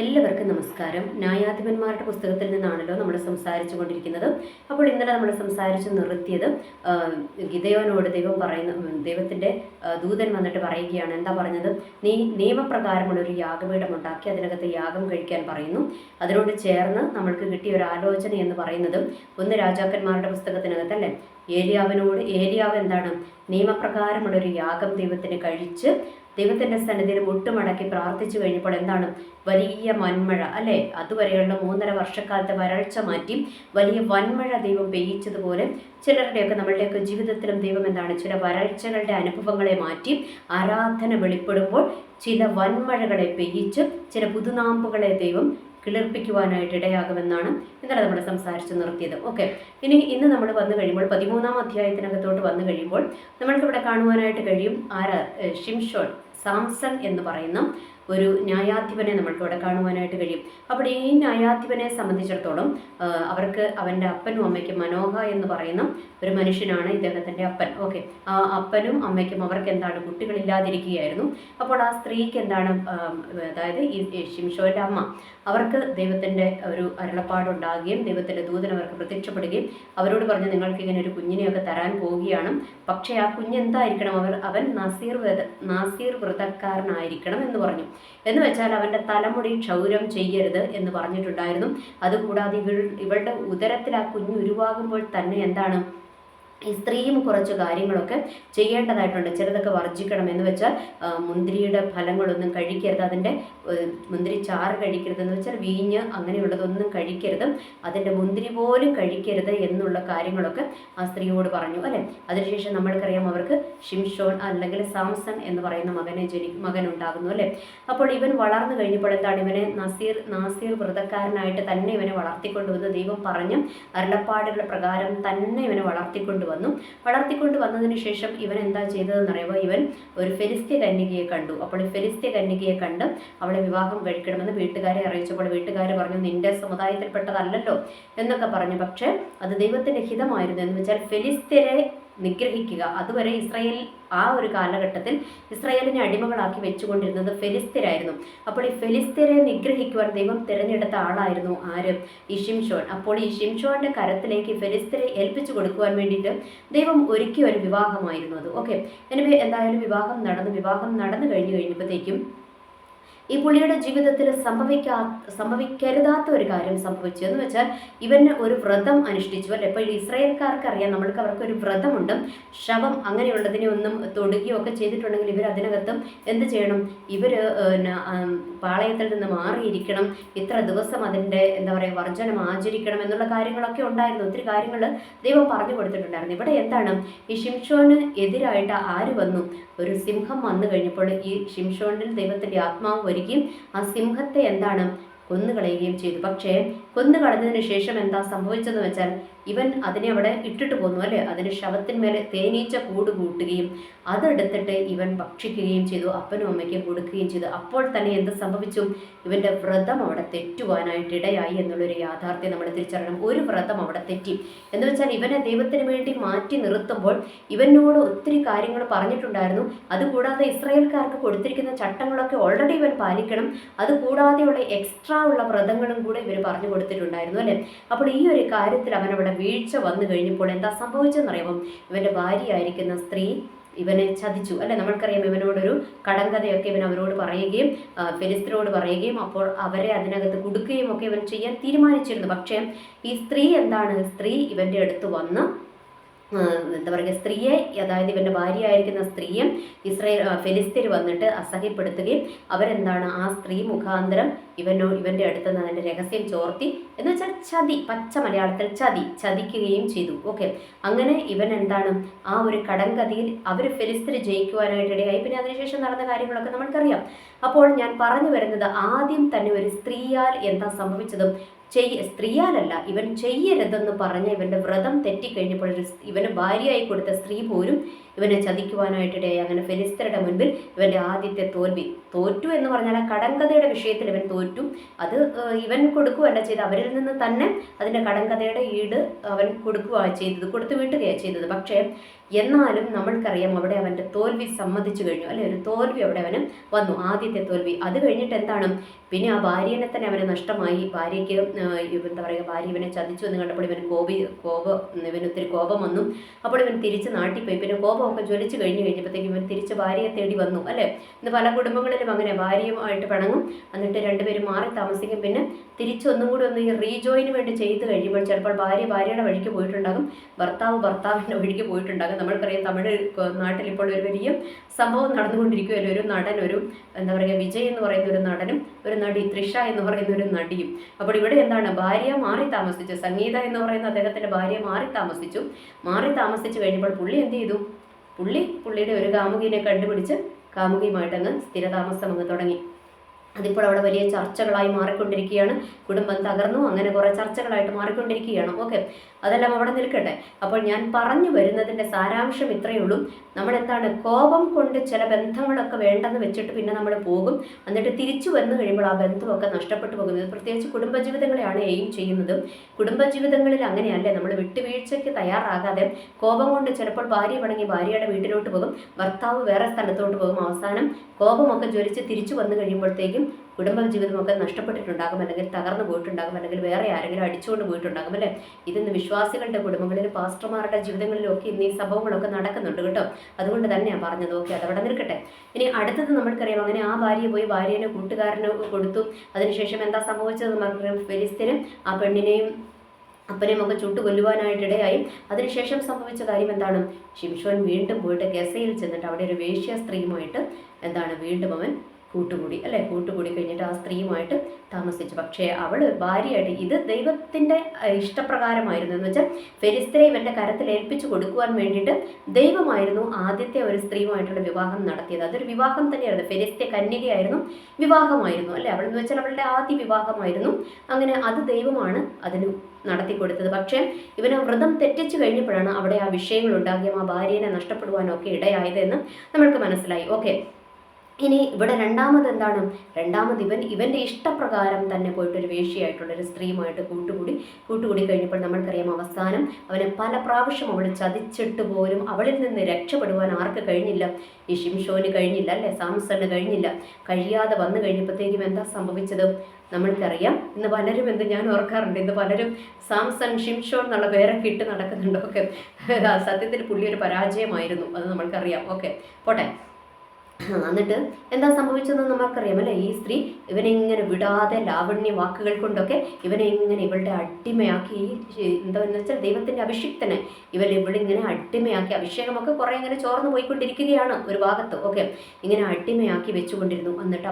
എല്ലാവർക്കും നമസ്കാരം. ന്യായാധിപന്മാരുടെ പുസ്തകത്തിൽ നിന്നാണല്ലോ നമ്മൾ സംസാരിച്ചു കൊണ്ടിരിക്കുന്നത്. അപ്പോൾ ഇന്നലെ നമ്മൾ സംസാരിച്ച് നിർത്തിയത് ഗിദെയോനോട് ദൈവത്തിൻ്റെ ദൂതൻ വന്നിട്ട് പറയുകയാണ്. എന്താ പറഞ്ഞത്? നീ നിയമപ്രകാരമുള്ളൊരു യാഗപീഠം ഉണ്ടാക്കി അതിനകത്ത് യാഗം കഴിക്കാൻ പറയുന്നു. അതിനോട് ചേർന്ന് നമ്മൾക്ക് കിട്ടിയ ഒരു ആലോചന എന്ന് പറയുന്നത് 1 രാജാക്കന്മാരുടെ പുസ്തകത്തിനകത്തല്ലേ, ഏലിയാവ് എന്താണ്, നിയമപ്രകാരമുള്ളൊരു യാഗം ദൈവത്തിന് കഴിച്ച് ദൈവത്തിൻ്റെ സന്നിധിയിൽ മുട്ടുമടക്കി പ്രാർത്ഥിച്ചു കഴിഞ്ഞപ്പോൾ എന്താണ്, വലിയ വൻമഴ അല്ലേ, അതുവരെയുള്ള 3.5 വർഷക്കാലത്തെ വരൾച്ച മാറ്റി വലിയ വൻമഴ ദൈവം പെയ്യിച്ചതുപോലെ ചിലരുടെയൊക്കെ നമ്മളുടെയൊക്കെ ജീവിതത്തിലും ദൈവം എന്താണ്, ചില വരൾച്ചകളുടെ അനുഭവങ്ങളെ മാറ്റി ആരാധന വെളിപ്പെടുമ്പോൾ ചില വൻമഴകളെ പെയ്യിച്ച് ചില പുതുനാമ്പുകളെ ദൈവം കിളിർപ്പിക്കുവാനായിട്ട് ഇടയാകുമെന്നാണ് ഇന്നലെ നമ്മൾ സംസാരിച്ച് നിർത്തിയത്. ഓക്കെ, ഇന്ന് നമ്മൾ വന്നു കഴിയുമ്പോൾ 13-ാം അധ്യായത്തിനകത്തോട്ട് വന്നു കഴിയുമ്പോൾ നമ്മൾക്കിവിടെ കാണുവാനായിട്ട് കഴിയും ഷിംഷോൻ, സാംസൺ എന്ന് പറയുന്ന ഒരു ന്യായാധിപനെ നമ്മൾക്കിവിടെ കാണുവാനായിട്ട് കഴിയും. അപ്പോൾ ഈ ന്യായാധിപനെ സംബന്ധിച്ചിടത്തോളം അവർക്ക് അവൻ്റെ അപ്പനും അമ്മയ്ക്കും മനോഹ എന്ന് പറയുന്ന ഒരു മനുഷ്യനാണ് ഇദ്ദേഹത്തിൻ്റെ അപ്പൻ. ഓക്കെ, ആ അപ്പനും അമ്മയ്ക്കും അവർക്ക് എന്താണ്, കുട്ടികളില്ലാതിരിക്കുകയായിരുന്നു. അപ്പോൾ ആ സ്ത്രീക്ക് എന്താണ്, അതായത് ഈ ഷിംഷോൻ്റെ അമ്മ, അവർക്ക് ദൈവത്തിൻ്റെ ഒരു അരുളപ്പാടുണ്ടാകുകയും ദൈവത്തിൻ്റെ ദൂതൻ അവർക്ക് പ്രത്യക്ഷപ്പെടുകയും അവരോട് പറഞ്ഞു, നിങ്ങൾക്ക് ഇങ്ങനെ ഒരു കുഞ്ഞിനെയൊക്കെ തരാൻ പോവുകയാണ്, പക്ഷേ ആ കുഞ്ഞെന്തായിരിക്കണം, അവൻ നാസീർ വ്രതക്കാരനായിരിക്കണം എന്ന് പറഞ്ഞു. എന്ന് വെച്ചാൽ അവൻ്റെ തലമുടി ക്ഷൗരം ചെയ്യരുത് എന്ന് പറഞ്ഞിട്ടുണ്ടായിരുന്നു. അതുകൂടാതെ ഇവളുടെ ഉദരത്തിൽ ആ കുഞ്ഞ് ഉരുവാകുമ്പോൾ തന്നെ എന്താണ്, ഈ സ്ത്രീയും കുറച്ച് കാര്യങ്ങളൊക്കെ ചെയ്യേണ്ടതായിട്ടുണ്ട്. ചിലതൊക്കെ വർജിക്കണം. എന്ന് വെച്ചാൽ മുന്തിരിയുടെ ഫലങ്ങളൊന്നും കഴിക്കരുത്, അതിൻ്റെ മുന്തിരി ചാറ് കഴിക്കരുത്, എന്ന് വെച്ചാൽ വീഞ്ഞ് അങ്ങനെയുള്ളതൊന്നും കഴിക്കരുത്, അതിൻ്റെ മുന്തിരി പോലും കഴിക്കരുത് എന്നുള്ള കാര്യങ്ങളൊക്കെ ആ സ്ത്രീയോട് പറഞ്ഞു അല്ലേ. അതിനുശേഷം നമ്മൾക്കറിയാം അവർക്ക് ഷിംഷോൻ അല്ലെങ്കിൽ സാംസൺ എന്ന് പറയുന്ന മകനുണ്ടാകുന്നു അല്ലേ. അപ്പോൾ ഇവൻ വളർന്നു കഴിഞ്ഞപ്പോൾ എന്താണ്, ഇവനെ നാസീർ വ്രതക്കാരനായിട്ട് തന്നെ ഇവനെ വളർത്തിക്കൊണ്ടുവന്ന് ദൈവം പറഞ്ഞ അരുളപ്പാടുകളുടെ പ്രകാരം തന്നെ ഇവനെ വളർത്തിക്കൊണ്ട് വന്നതിന് ശേഷം ഇവൻ എന്താ ചെയ്തതെന്നറിയുമ്പോൾ, ഇവൻ ഒരു ഫെലിസ്ത്യ കന്യകയെ കണ്ടു. അപ്പോൾ ഈ ഫെലിസ്ത്യ കന്യകയെ കണ്ട് അവളെ വിവാഹം കഴിക്കണമെന്ന് വീട്ടുകാരെ അറിയിച്ചപ്പോൾ വീട്ടുകാർ പറഞ്ഞു, നിന്റെ സമുദായത്തിൽപ്പെട്ടതല്ലല്ലോ എന്നൊക്കെ പറഞ്ഞു. പക്ഷേ അത് ദൈവത്തിൻ്റെ ഹിതമായിരുന്നു. എന്ന് വെച്ചാൽ ഫെലിസ്ത്യരെ നിഗ്രഹിക്കുക. അതുവരെ ഇസ്രായേൽ ആ ഒരു കാലഘട്ടത്തിൽ ഇസ്രായേലിനെ അടിമകളാക്കി വെച്ചുകൊണ്ടിരുന്നത് ഫെലിസ്ത്യരായിരുന്നു. അപ്പോൾ ഈ ഫെലിസ്ത്യരെ നിഗ്രഹിക്കുവാൻ ദൈവം തിരഞ്ഞെടുത്ത ആളായിരുന്നു ആര്, ഈ ഷിംഷോൻ. അപ്പോൾ ഈ ഷിംഷോന്റെ കരത്തിലേക്ക് ഫെലിസ്ത്യരെ ഏൽപ്പിച്ചു കൊടുക്കുവാൻ വേണ്ടിയിട്ട് ദൈവം ഒരുക്കിയ ഒരു വിവാഹമായിരുന്നു അത്. ഓക്കെ, എനിവേ എന്തായാലും വിവാഹം നടന്നു കഴിഞ്ഞപ്പോഴത്തേക്കും ഈ പുള്ളിയുടെ ജീവിതത്തിൽ സംഭവിക്കരുതാത്ത ഒരു കാര്യം സംഭവിച്ചു. എന്ന് വെച്ചാൽ ഇവന് ഒരു വ്രതം അനുഷ്ഠിച്ചു അല്ലേ. ഇപ്പോൾ ഇസ്രായേൽക്കാർക്ക് അറിയാം, അവർക്കൊരു വ്രതമുണ്ട്. ശവം അങ്ങനെയുള്ളതിനെ ഒന്നും തൊടുകയോ ഒക്കെ ചെയ്തിട്ടുണ്ടെങ്കിൽ ഇവർ അതിനകത്തും എന്ത് ചെയ്യണം, ഇവർ പാളയത്തിൽ നിന്ന് മാറിയിരിക്കണം, ഇത്ര ദിവസം അതിൻ്റെ എന്താ പറയുക വർജനം ആചരിക്കണം എന്നുള്ള കാര്യങ്ങളൊക്കെ ഉണ്ടായിരുന്നു. ഒത്തിരി കാര്യങ്ങൾ ദൈവം പറഞ്ഞു കൊടുത്തിട്ടുണ്ടായിരുന്നു. ഇവിടെ എന്താണ്, ഈ ഷിംഷോന് എതിരായിട്ട് ആര് വന്നു, ഒരു സിംഹം വന്നു കഴിഞ്ഞപ്പോൾ ഈ ഷിംഷോനിൽ ദൈവത്തിൻ്റെ ആത്മാവ് വരികയും ആ സിംഹത്തെ എന്താണ് കൊന്നുകളയുകയും ചെയ്തു. പക്ഷേ കൊന്നുകളഞ്ഞതിന് ശേഷം എന്താ സംഭവിച്ചതെന്ന് വെച്ചാൽ ഇവൻ അതിനെ അവിടെ ഇട്ടിട്ട് പോന്നു അല്ലേ. അതിന് ശവത്തിന്മേലെ തേനീച്ച കൂട് കൂട്ടുകയും അതെടുത്തിട്ട് ഇവൻ ഭക്ഷിക്കുകയും ചെയ്തു, അപ്പനും അമ്മയ്ക്കും കൊടുക്കുകയും ചെയ്തു. അപ്പോൾ തന്നെ എന്ത് സംഭവിച്ചു, ഇവൻ്റെ വ്രതം അവിടെ തെറ്റുവാനായിട്ട് ഇടയായി എന്നുള്ളൊരു യാഥാർത്ഥ്യം നമ്മൾ തിരിച്ചറിയണം. ഒരു വ്രതം അവിടെ തെറ്റി. എന്ന് വെച്ചാൽ ഇവനെ ദൈവത്തിന് വേണ്ടി മാറ്റി നിർത്തുമ്പോൾ ഇവനോട് ഒത്തിരി കാര്യങ്ങൾ പറഞ്ഞിട്ടുണ്ടായിരുന്നു. അതുകൂടാതെ ഇസ്രായേൽക്കാർക്ക് കൊടുത്തിരിക്കുന്ന ചട്ടങ്ങളൊക്കെ ഓൾറെഡി ഇവൻ പാലിക്കണം. അതുകൂടാതെയുള്ള എക്സ്ട്രാ ഉള്ള വ്രതങ്ങളും കൂടെ ഇവർ പറഞ്ഞു കൊടുത്തിട്ടുണ്ടായിരുന്നു അല്ലേ. അപ്പോൾ ഈ ഒരു കാര്യത്തിൽ അവനവിടെ വീഴ്ച വന്നു കഴിഞ്ഞപ്പോൾ എന്താ സംഭവിച്ചെന്നറിയാമോ, ഇവൻ്റെ ഭാര്യയായിരിക്കുന്ന സ്ത്രീ ഇവനെ ചതിച്ചു അല്ലെ. നമ്മൾക്കറിയാം ഇവനോടൊരു കടങ്കഥയൊക്കെ ഇവൻ അവരോട് പറയുകയും ഫെലിസ്ത്യരോട് പറയുകയും അപ്പോൾ അവരെ അതിനകത്ത് കൊടുക്കുകയും ഒക്കെ ഇവൻ ചെയ്യാൻ തീരുമാനിച്ചിരുന്നു. പക്ഷേ ഈ സ്ത്രീ ഇവൻ്റെ അടുത്ത് വന്ന് എന്താ പറയുക, സ്ത്രീയെ, അതായത് ഇവൻ്റെ ഭാര്യയായിരിക്കുന്ന സ്ത്രീയെ ഫെലിസ്ത്യർ വന്നിട്ട് അസഹ്യപ്പെടുത്തുകയും അവരെന്താണ് ആ സ്ത്രീ മുഖാന്തരം ഇവൻ്റെ അടുത്ത് നിന്ന് അതിൻ്റെ രഹസ്യം ചോർത്തി, എന്ന് വെച്ചാൽ ചതി, പച്ച മലയാളത്തിൽ ചതിക്കുകയും ചെയ്തു. ഓക്കെ, അങ്ങനെ ഇവൻ എന്താണ് ആ ഒരു കടങ്കഥയിൽ അവർ ഫെലിസ്ത്യർ ജയിക്കുവാനായിട്ടിടയായി. പിന്നെ അതിനുശേഷം നടന്ന കാര്യങ്ങളൊക്കെ നമ്മൾക്കറിയാം. അപ്പോൾ ഞാൻ പറഞ്ഞു വരുന്നത്, ആദ്യം തന്നെ ഒരു സ്ത്രീയാൽ എന്താ സംഭവിച്ചതും, സ്ത്രീയാലല്ല, ഇവൻ ചെയ്യരുതെന്ന് പറഞ്ഞ് ഇവൻ്റെ വ്രതം തെറ്റിക്കഴിഞ്ഞപ്പോൾ ഇവന് ഭാര്യയായി കൊടുത്ത സ്ത്രീ പോലും ഇവനെ ചതിക്കുവാനായിട്ടിടയായി. അങ്ങനെ ഫെലിസ്ത്യരുടെ മുൻപിൽ ഇവൻ്റെ ആദ്യത്തെ തോറ്റു എന്ന് പറഞ്ഞാൽ ആ കടങ്കഥയുടെ വിഷയത്തിൽ ഇവൻ തോറ്റു. അത് ഇവൻ കൊടുക്കുകയല്ല ചെയ്ത്, അവരിൽ നിന്ന് തന്നെ അതിൻ്റെ കടങ്കഥയുടെ ഈട് അവൻ കൊടുക്കുകയാണ് ചെയ്തത്, കൊടുത്തു വീട്ടുകയാണ് ചെയ്തത്. പക്ഷേ എന്നാലും നമ്മൾക്കറിയാം അവിടെ അവൻ്റെ തോൽവി സമ്മതിച്ചു കഴിഞ്ഞു, അല്ലെ? ഒരു തോൽവി അവിടെ അവന് വന്നു, ആദ്യത്തെ തോൽവി. അത് കഴിഞ്ഞിട്ട് എന്താണ്, പിന്നെ ആ ഭാര്യനെ തന്നെ അവന് നഷ്ടമായി. ഭാര്യയ്ക്ക് എന്താ പറയുക, ഭാര്യ ഇവനെ ചതിച്ചു എന്ന് കണ്ടപ്പോൾ ഇവന് ഇവന് ഒത്തിരി കോപം വന്നു. അപ്പോൾ ഇവൻ തിരിച്ച് നാട്ടിൽ പോയി. പിന്നെ കോപമൊക്കെ ജ്വലിച്ച് കഴിഞ്ഞപ്പോഴത്തേക്കും ഇവൻ തിരിച്ച് ഭാര്യയെ തേടി വന്നു, അല്ലേ? ഇന്ന് പല കുടുംബങ്ങളിലും അങ്ങനെ ഭാര്യയുമായിട്ട് പിണങ്ങും, എന്നിട്ട് രണ്ടുപേരും മാറി താമസിക്കും. പിന്നെ തിരിച്ചൊന്നും കൂടി ഒന്ന് ഈ റീജോയിന് വേണ്ടി ചെയ്ത് കഴിയുമ്പോൾ ചിലപ്പോൾ ഭാര്യയുടെ വഴിക്ക് പോയിട്ടുണ്ടാകും, ഭർത്താവിൻ്റെ വഴിക്ക് പോയിട്ടുണ്ടാകും. നമ്മൾക്കറിയാം തമിഴ് നാട്ടിൽ ഇപ്പോൾ ഒരു വലിയ സംഭവം നടന്നുകൊണ്ടിരിക്കുകയല്ലേ. ഒരു നടൻ, ഒരു എന്താ പറയുക, വിജയ് എന്ന് പറയുന്ന ഒരു നടനും ഒരു നടി തൃഷ എന്ന് പറയുന്ന ഒരു നടിയും. അപ്പോൾ ഇവിടെ എന്താണ്, ഭാര്യ മാറി താമസിച്ചു, സംഗീത എന്ന് പറയുന്ന അദ്ദേഹത്തിൻ്റെ ഭാര്യ മാറി താമസിച്ചു കഴിഞ്ഞപ്പോൾ പുള്ളി എന്ത് ചെയ്തു, പുള്ളിയുടെ ഒരു കാമുകിനെ കണ്ടുപിടിച്ച് കാമുകിയുമായിട്ട് അങ്ങ് സ്ഥിരതാമസം അങ്ങ് തുടങ്ങി. അതിപ്പോൾ അവിടെ വലിയ ചർച്ചകളായി മാറിക്കൊണ്ടിരിക്കുകയാണ്. കുടുംബം തകർന്നു, അങ്ങനെ കുറേ ചർച്ചകളായിട്ട് മാറിക്കൊണ്ടിരിക്കുകയാണ്. ഓക്കെ, അതെല്ലാം അവിടെ നിൽക്കട്ടെ. അപ്പോൾ ഞാൻ പറഞ്ഞു വരുന്നതിൻ്റെ സാരാംശം ഇത്രയേ ഉള്ളൂ. നമ്മളെന്താണ്, കോപം കൊണ്ട് ചില ബന്ധങ്ങളൊക്കെ വേണ്ടെന്ന് വെച്ചിട്ട് പിന്നെ നമ്മൾ പോകും, എന്നിട്ട് തിരിച്ചു വന്നു കഴിയുമ്പോൾ ആ ബന്ധമൊക്കെ നഷ്ടപ്പെട്ടു പോകുന്നത്. പ്രത്യേകിച്ച് കുടുംബജീവിതങ്ങളെയാണ് എയിം ചെയ്യുന്നത്. കുടുംബജീവിതങ്ങളിൽ അങ്ങനെയല്ലേ, നമ്മൾ വിട്ടുവീഴ്ചയ്ക്ക് തയ്യാറാകാതെ കോപം കൊണ്ട് ചിലപ്പോൾ ഭാര്യ പണങ്ങി ഭാര്യയുടെ വീട്ടിലോട്ട് പോകും, ഭർത്താവ് വേറെ സ്ഥലത്തോട്ട് പോകും. അവസാനം കോപമൊക്കെ ജ്വലിച്ച് തിരിച്ചു വന്നു കഴിയുമ്പോഴത്തേക്കും കുടുംബ ജീവിതമൊക്കെ നഷ്ടപ്പെട്ടിട്ടുണ്ടാകും, അല്ലെങ്കിൽ തകർന്നു പോയിട്ടുണ്ടാകും, അല്ലെങ്കിൽ വേറെ ആരെങ്കിലും അടിച്ചുകൊണ്ട് പോയിട്ടുണ്ടാകും, അല്ലേ? ഇതിന്ന് വിശ്വാസികളുടെ കുടുംബങ്ങളിൽ, പാസ്റ്റർമാരുടെ ജീവിതങ്ങളിലും ഒക്കെ ഇന്ന് ഈ സംഭവങ്ങളൊക്കെ നടക്കുന്നുണ്ട് കേട്ടോ. അതുകൊണ്ട് തന്നെയാണ് പറഞ്ഞത്. ഓക്കെ, അതവിടെ നിൽക്കട്ടെ. ഇനി അടുത്തത് നമ്മൾക്കറിയാം, അങ്ങനെ ആ ഭാര്യ പോയി ഭാര്യനെ കൂട്ടുകാരന് കൊടുത്തു. അതിനുശേഷം എന്താ സംഭവിച്ചതെന്ന് നമുക്കറിയാം. ഫെലിസ്ത്യനും ആ പെണ്ണിനെയും അപ്പനെയും ഒക്കെ ചുട്ടു കൊല്ലുവാനായിട്ടിടയായി. അതിനുശേഷം സംഭവിച്ച കാര്യം എന്താണ്, ശിംശോൻ വീണ്ടും പോയിട്ട് ഗസയിൽ ചെന്നിട്ട് അവിടെ ഒരു വേശ്യ സ്ത്രീയുമായിട്ട് വീണ്ടും അവൻ കൂട്ടുകൂടി, അല്ലേ? കൂട്ടുകൂടി കഴിഞ്ഞിട്ട് ആ സ്ത്രീയുമായിട്ട് താമസിച്ചു. പക്ഷേ അവൾ ഭാര്യയായിട്ട്, ഇത് ദൈവത്തിൻ്റെ ഇഷ്ടപ്രകാരമായിരുന്നു. എന്ന് വെച്ചാൽ ഫെലിസ്ത്യരെ ഇവൻ്റെ കരത്തിൽ ഏൽപ്പിച്ചു കൊടുക്കുവാൻ വേണ്ടിയിട്ട് ദൈവമായിരുന്നു ആദ്യത്തെ ഒരു സ്ത്രീയുമായിട്ടുള്ള വിവാഹം നടത്തിയത്. അതൊരു വിവാഹം തന്നെയായിരുന്നു, ഫെലിസ്ത്യ കന്യകയായിരുന്നു, വിവാഹമായിരുന്നു, അല്ലേ? അവളെന്ന് വെച്ചാൽ അവളുടെ ആദ്യ വിവാഹമായിരുന്നു. അങ്ങനെ അത് ദൈവമാണ് അതിന് നടത്തി കൊടുത്തത്. പക്ഷേ ഇവന് വ്രതം തെറ്റിച്ചു കഴിഞ്ഞപ്പോഴാണ് അവിടെ ആ വിഷയങ്ങൾ ഉണ്ടാകുകയും ആ ഭാര്യനെ നഷ്ടപ്പെടുവാനൊക്കെ ഇടയായത് എന്ന് നമ്മൾക്ക് മനസ്സിലായി. ഓക്കെ, ഇനി ഇവിടെ രണ്ടാമത് ഇവൻ്റെ ഇഷ്ടപ്രകാരം തന്നെ പോയിട്ടൊരു വേശ്യയായിട്ടുള്ളൊരു സ്ത്രീയുമായിട്ട് കൂട്ടുകൂടി കഴിഞ്ഞപ്പോൾ നമ്മൾക്കറിയാം അവസാനം അവനെ പല പ്രാവശ്യം അവൾ ചതിച്ചിട്ട് പോലും അവളിൽ നിന്ന് രക്ഷപ്പെടുവാൻ ആർക്ക് കഴിഞ്ഞില്ല? ഈ ശിംശോന് കഴിഞ്ഞില്ല, അല്ലേ? സാംസണ് കഴിഞ്ഞില്ല. കഴിയാതെ വന്നു കഴിഞ്ഞപ്പോഴത്തേക്കും എന്താ സംഭവിച്ചത് നമ്മൾക്കറിയാം. ഇന്ന് പലരും ഞാൻ ഓർക്കാറുണ്ട്, ഇന്ന് പലരും സാംസൺ, ഷിംഷോൻ എന്നുള്ള പേരൊക്കെ ഇട്ട് നടക്കുന്നുണ്ട്. ഓക്കെ, സത്യത്തിൽ പുള്ളി ഒരു പരാജയമായിരുന്നു, അത് നമ്മൾക്കറിയാം. ഓക്കെ, പോട്ടെ. എന്നിട്ട് എന്താ സംഭവിച്ചതെന്ന് നമുക്കറിയാം, അല്ലേ? ഈ സ്ത്രീ ഇവനെ ഇങ്ങനെ വിടാതെ ലാവണ്യ വാക്കുകൾ കൊണ്ടൊക്കെ ഇവനെ ഇങ്ങനെ ഇവളുടെ അടിമയാക്കി, എന്താണെന്ന് വെച്ചാൽ ദൈവത്തിൻ്റെ അഭിഷിക്തനെ ഇവളിങ്ങനെ അടിമയാക്കി, അഭിഷേകമൊക്കെ കുറേ ഇങ്ങനെ ചോർന്നു പോയിക്കൊണ്ടിരിക്കുകയാണ് ഒരു ഭാഗത്ത്. ഓക്കെ, ഇങ്ങനെ അടിമയാക്കി വെച്ചുകൊണ്ടിരുന്നു. എന്നിട്ട്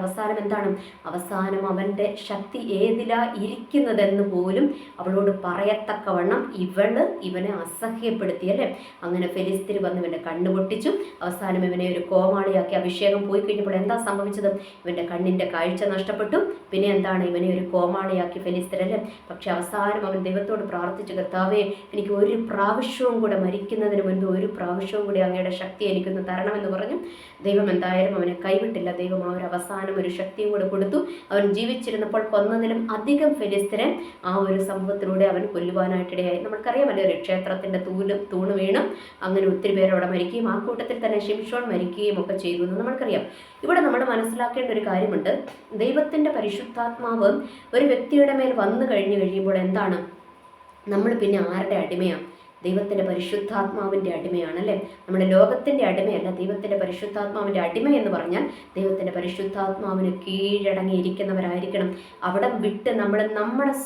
അവസാനം അവൻ്റെ ശക്തി ഏതിലാ ഇരിക്കുന്നതെന്ന് പോലും അവളോട് പറയത്തക്കവണ്ണം ഇവനെ അസഹ്യപ്പെടുത്തി, അല്ലേ? അങ്ങനെ ഫെലിസ്ത്യർ വന്ന് ഇവൻ്റെ കണ്ണ് പൊട്ടിച്ചു. അവസാനം ഇവനെ ഒരു കോമാളിയാക്കി. അഭിഷേകം പോയി കഴിഞ്ഞപ്പോൾ എന്താ സംഭവിച്ചത്? ഇവൻ്റെ കണ്ണിൻ്റെ കാഴ്ച നഷ്ടപ്പെട്ടു. പിന്നെ ഇവനെ ഒരു കോമാളിയാക്കി ഫെലിസ്ത്യരല്ലേ? പക്ഷെ അവസാനം അവൻ ദൈവത്തോട് പ്രാർത്ഥിച്ചു, കർത്താവേ, എനിക്ക് ഒരു പ്രാവശ്യവും കൂടെ മരിക്കുന്നതിന് മുൻപ് ഒരു പ്രാവശ്യവും കൂടി അങ്ങയുടെ ശക്തി എനിക്കൊന്ന് തരണമെന്ന് പറഞ്ഞു. ദൈവം എന്തായാലും അവനെ കൈവിട്ടില്ല. ദൈവം ആ ഒരു അവസാനം ഒരു ശക്തിയും കൂടെ കൊടുത്തു. അവൻ ജീവിച്ചിരുന്നപ്പോൾ കൊന്നതിലും അധികം ഫെലിസ്ത്യരെ ആ ഒരു സംഭവത്തിലൂടെ അവൻ കൊല്ലുവാനായിട്ടിടയായി. നമുക്കറിയാമല്ലോ, ഒരു ക്ഷേത്രത്തിൻ്റെ തൂണ് വീണ് അങ്ങനെ ഒത്തിരി പേര് അവിടെ മരിക്കുകയും ആ കൂട്ടത്തിൽ തന്നെ ശിംശോൻ മരിക്കുകയും ഒക്കെ ചെയ്തു എന്ന് നമ്മൾക്കറിയാം. ഇവിടെ നമ്മൾ മനസ്സിലാക്കേണ്ട ഒരു കാര്യമുണ്ട്, ദൈവത്തിൻ്റെ പരിശുദ്ധാത്മാവ് ഒരു വ്യക്തിയുടെ മേൽ വന്നു കഴിയുമ്പോൾ നമ്മൾ പിന്നെ ആരുടെ അടിമയാണ്? ദൈവത്തിൻ്റെ പരിശുദ്ധാത്മാവിൻ്റെ അടിമയാണ്, അല്ലേ? നമ്മുടെ ലോകത്തിൻ്റെ അടിമയല്ല, ദൈവത്തിൻ്റെ പരിശുദ്ധാത്മാവിൻ്റെ അടിമ എന്ന് പറഞ്ഞാൽ ദൈവത്തിൻ്റെ പരിശുദ്ധാത്മാവിന് കീഴടങ്ങിയിരിക്കുന്നവരായിരിക്കണം. അവിടെ വിട്ട് നമ്മുടെ